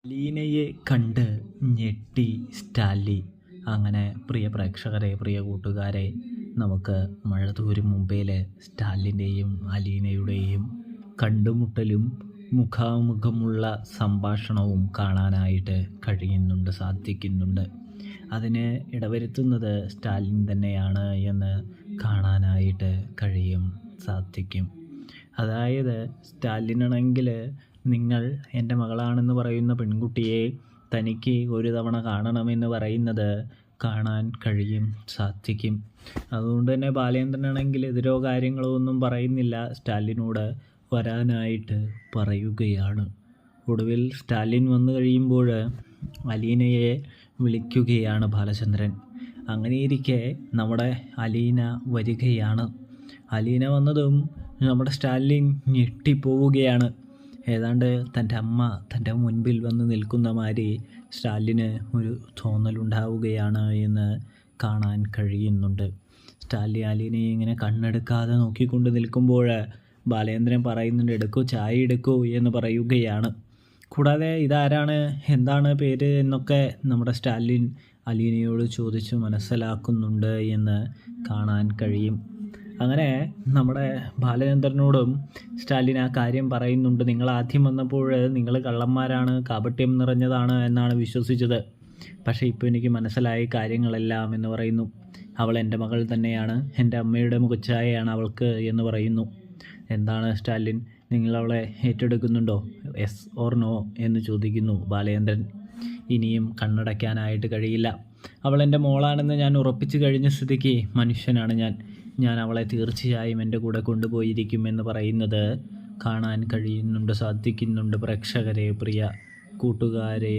ലീനയെ കണ്ട് ഞെട്ടി സ്റ്റാലി. അങ്ങനെ പ്രിയ പ്രേക്ഷകരെ, പ്രിയ കൂട്ടുകാരെ, നമുക്ക് മഴ തോരും മുമ്പേൽ സ്റ്റാലിൻ്റെയും അലീനയുടെയും കണ്ടുമുട്ടലും മുഖാമുഖമുള്ള സംഭാഷണവും കാണാനായിട്ട് സാധിക്കുന്നുണ്ട്. അതിന് ഇടവരുത്തുന്നത് സ്റ്റാലിൻ തന്നെയാണ് എന്ന് കാണാനായിട്ട് സാധിക്കും. അതായത് സ്റ്റാലിനാണെങ്കിൽ നിങ്ങൾ എൻ്റെ മകളാണെന്ന് പറയുന്ന പെൺകുട്ടിയെ തനിക്ക് ഒരു തവണ കാണണമെന്ന് പറയുന്നത് കാണാൻ സാധിക്കും. അതുകൊണ്ട് തന്നെ ബാലേന്ദ്രനാണെങ്കിൽ എതിരോ കാര്യങ്ങളോ ഒന്നും പറയുന്നില്ല, സ്റ്റാലിനോട് വരാനായിട്ട് പറയുകയാണ്. ഒടുവിൽ സ്റ്റാലിൻ വന്നു കഴിയുമ്പോൾ അലീനയെ വിളിക്കുകയാണ് ബാലചന്ദ്രൻ. അങ്ങനെയിരിക്കെ നമ്മുടെ അലീന വരികയാണ്. അലീന വന്നതും നമ്മുടെ സ്റ്റാലിൻ ഞെട്ടിപ്പോവുകയാണ്. ഏതാണ്ട് തൻ്റെ അമ്മ തൻ്റെ മുൻപിൽ വന്ന് നിൽക്കുന്ന മാതിരി സ്റ്റാലിന് ഒരു തോന്നലുണ്ടാവുകയാണ് എന്ന് കാണാൻ കഴിയുന്നുണ്ട്. സ്റ്റാലിൻ അലീനയെ ഇങ്ങനെ കണ്ണെടുക്കാതെ നോക്കിക്കൊണ്ട് നിൽക്കുമ്പോൾ ബാലേന്ദ്രൻ പറയുന്നുണ്ട്, എടുക്കൂ, ചായ എടുക്കൂ എന്ന് പറയുകയാണ്. കൂടാതെ ഇതാരാണ്, എന്താണ് പേര് എന്നൊക്കെ നമ്മുടെ സ്റ്റാലിൻ അലീനയോട് ചോദിച്ച് മനസ്സിലാക്കുന്നുണ്ട് എന്ന് കാണാൻ കഴിയും. അങ്ങനെ നമ്മുടെ ബാലചന്ദ്രനോടും സ്റ്റാലിൻ ആ കാര്യം പറയുന്നുണ്ട്. നിങ്ങൾ ആദ്യം വന്നപ്പോൾ നിങ്ങൾ കള്ളന്മാരാണ്, കാപട്യം നിറഞ്ഞതാണ് എന്നാണ് വിശ്വസിച്ചത്. പക്ഷേ ഇപ്പോൾ എനിക്ക് മനസ്സിലായ കാര്യങ്ങളെല്ലാം എന്ന് പറയുന്നു. അവൾ എൻ്റെ മകൾ തന്നെയാണ്, എൻ്റെ അമ്മയുടെ മുഖച്ഛായയാണ് അവൾക്ക് എന്ന് പറയുന്നു. എന്താണ് സ്റ്റാലിൻ, നിങ്ങൾ അവളെ ഏറ്റെടുക്കുന്നുണ്ടോ? യെസ് ഓർ നോ എന്ന് ചോദിക്കുന്നു ബാലചന്ദ്രൻ. ഇനിയും കണ്ണടയ്ക്കാനായിട്ട് കഴിയില്ല. അവൾ എൻ്റെ മോളാണെന്ന് ഞാൻ ഉറപ്പിച്ചു കഴിഞ്ഞ സ്ഥിതിക്ക് മനുഷ്യനാണ് ഞാൻ അവളെ തീർച്ചയായും എൻ്റെ കൂടെ കൊണ്ടുപോയിരിക്കുമെന്ന് പറയുന്നത് കാണാൻ സാധിക്കുന്നുണ്ട് പ്രേക്ഷകരെ, പ്രിയ കൂട്ടുകാരെ.